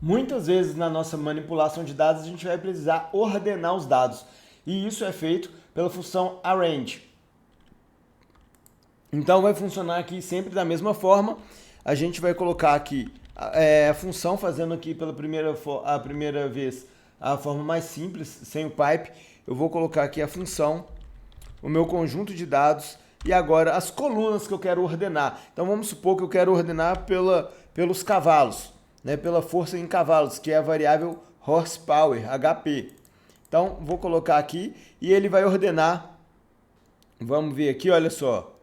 Muitas vezes na nossa manipulação de dados a gente vai precisar ordenar os dados e isso é feito pela função arrange. Então vai funcionar aqui sempre da mesma forma. A gente vai colocar aqui a função fazendo aqui pela primeira vez a forma mais simples, sem o pipe. Eu vou colocar aqui a função, o meu conjunto de dados e agora as colunas que eu quero ordenar. Então vamos supor que eu quero ordenar pelos cavalos, né, pela força em cavalos, que é a variável horsepower, HP. Então vou colocar aqui e ele vai ordenar, vamos ver aqui, olha só,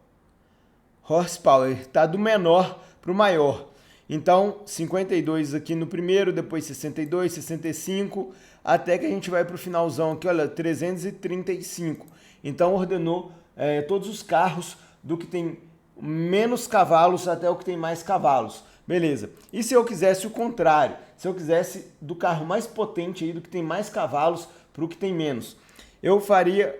horsepower está do menor para o maior. Então 52 aqui no primeiro, depois 62, 65, até que a gente vai para o finalzão aqui, olha, 335. Então ordenou todos os carros do que tem menos cavalos até o que tem mais cavalos. Beleza. E se eu quisesse o contrário? Se eu quisesse do carro mais potente aí, do que tem mais cavalos para o que tem menos? Eu faria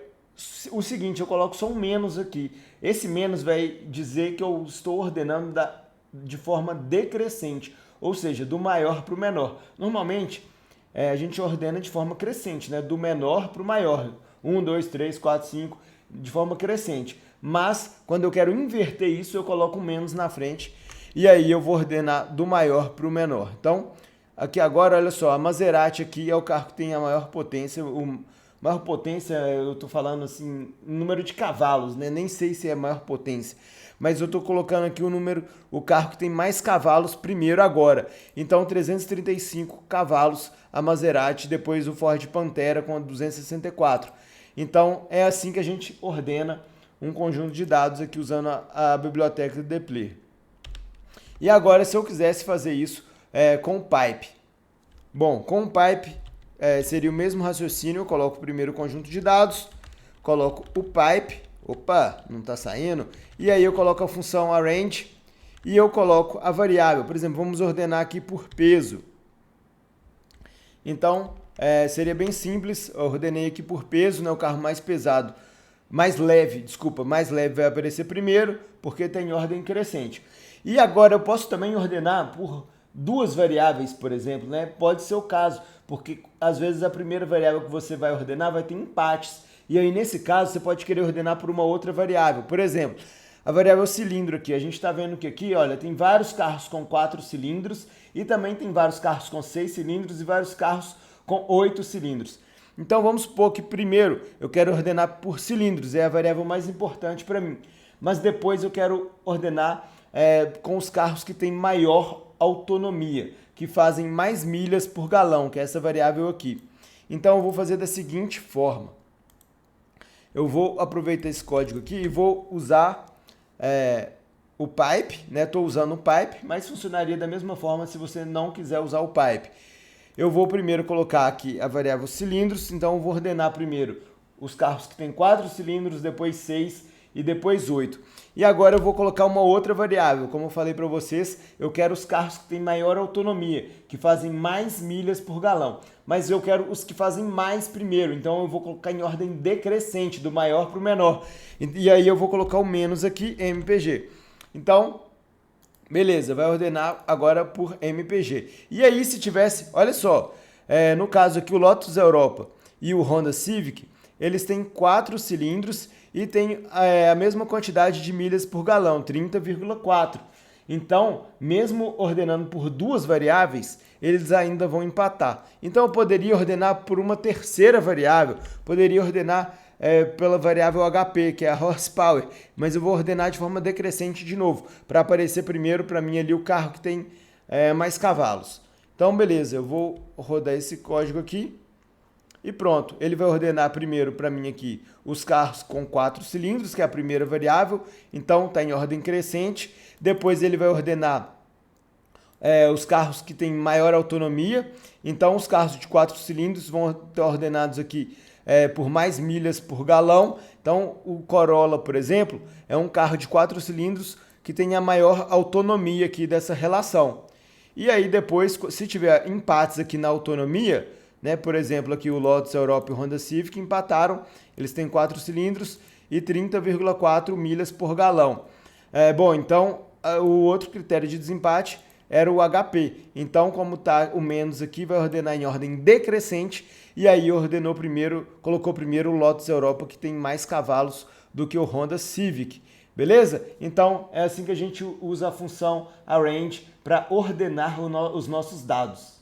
o seguinte, eu coloco só um menos aqui. Esse menos vai dizer que eu estou ordenando de forma decrescente, ou seja, do maior para o menor. Normalmente, a gente ordena de forma crescente, né? Do menor para o maior. 1, 2, 3, 4, 5, de forma crescente. Mas, quando eu quero inverter isso, eu coloco um menos na frente. E aí eu vou ordenar do maior para o menor. Então, aqui agora, olha só, a Maserati aqui é o carro que tem a maior potência. Maior potência, eu estou falando assim, número de cavalos, né? Nem sei se é maior potência. Mas eu estou colocando aqui o carro que tem mais cavalos primeiro agora. Então, 335 cavalos a Maserati, depois o Ford Pantera com 264. Então, é assim que a gente ordena um conjunto de dados aqui usando a biblioteca do Depler. E agora, se eu quisesse fazer isso com o pipe. Bom, com o pipe seria o mesmo raciocínio. Eu coloco primeiro o conjunto de dados, coloco o pipe, opa, não está saindo, e aí eu coloco a função arrange e eu coloco a variável. Por exemplo, vamos ordenar aqui por peso. Então, seria bem simples, eu ordenei aqui por peso, né, o carro mais pesado, mais leve vai aparecer primeiro, porque tem ordem crescente. E agora eu posso também ordenar por duas variáveis, por exemplo, né? Pode ser o caso, porque às vezes a primeira variável que você vai ordenar vai ter empates, e aí nesse caso você pode querer ordenar por uma outra variável. Por exemplo, a variável cilindro aqui, a gente está vendo que aqui, olha, tem vários carros com 4 cilindros e também tem vários carros com 6 cilindros e vários carros com 8 cilindros. Então vamos supor que primeiro eu quero ordenar por cilindros, é a variável mais importante para mim. Mas depois eu quero ordenar com os carros que têm maior autonomia, que fazem mais milhas por galão, que é essa variável aqui. Então eu vou fazer da seguinte forma. Eu vou aproveitar esse código aqui e vou usar o pipe, né? Estou usando o pipe, mas funcionaria da mesma forma se você não quiser usar o pipe. Eu vou primeiro colocar aqui a variável cilindros, então eu vou ordenar primeiro os carros que têm 4 cilindros, depois 6 e depois 8. E agora eu vou colocar uma outra variável, como eu falei para vocês, eu quero os carros que têm maior autonomia, que fazem mais milhas por galão. Mas eu quero os que fazem mais primeiro, então eu vou colocar em ordem decrescente, do maior para o menor. E aí eu vou colocar o menos aqui, MPG. Então, beleza, vai ordenar agora por MPG. E aí se tivesse, olha só, no caso aqui o Lotus Europa e o Honda Civic, eles têm 4 cilindros e tem a mesma quantidade de milhas por galão, 30,4. Então, mesmo ordenando por duas variáveis, eles ainda vão empatar. Então, eu poderia ordenar por uma terceira variável, poderia ordenar pela variável HP, que é a horsepower, mas eu vou ordenar de forma decrescente de novo, para aparecer primeiro para mim ali o carro que tem mais cavalos. Então, beleza, eu vou rodar esse código aqui. E pronto, ele vai ordenar primeiro para mim aqui os carros com 4 cilindros, que é a primeira variável, então está em ordem crescente. Depois ele vai ordenar os carros que têm maior autonomia, então os carros de 4 cilindros vão estar ordenados aqui por mais milhas por galão. Então o Corolla, por exemplo, é um carro de 4 cilindros que tem a maior autonomia aqui dessa relação. E aí depois, se tiver empates aqui na autonomia, né? Por exemplo, aqui o Lotus Europa e o Honda Civic empataram, eles têm 4 cilindros e 30,4 milhas por galão. Bom, então o outro critério de desempate era o HP. Então, como está o menos aqui, vai ordenar em ordem decrescente, e aí colocou primeiro o Lotus Europa, que tem mais cavalos do que o Honda Civic. Beleza? Então, é assim que a gente usa a função arrange para ordenar os nossos dados.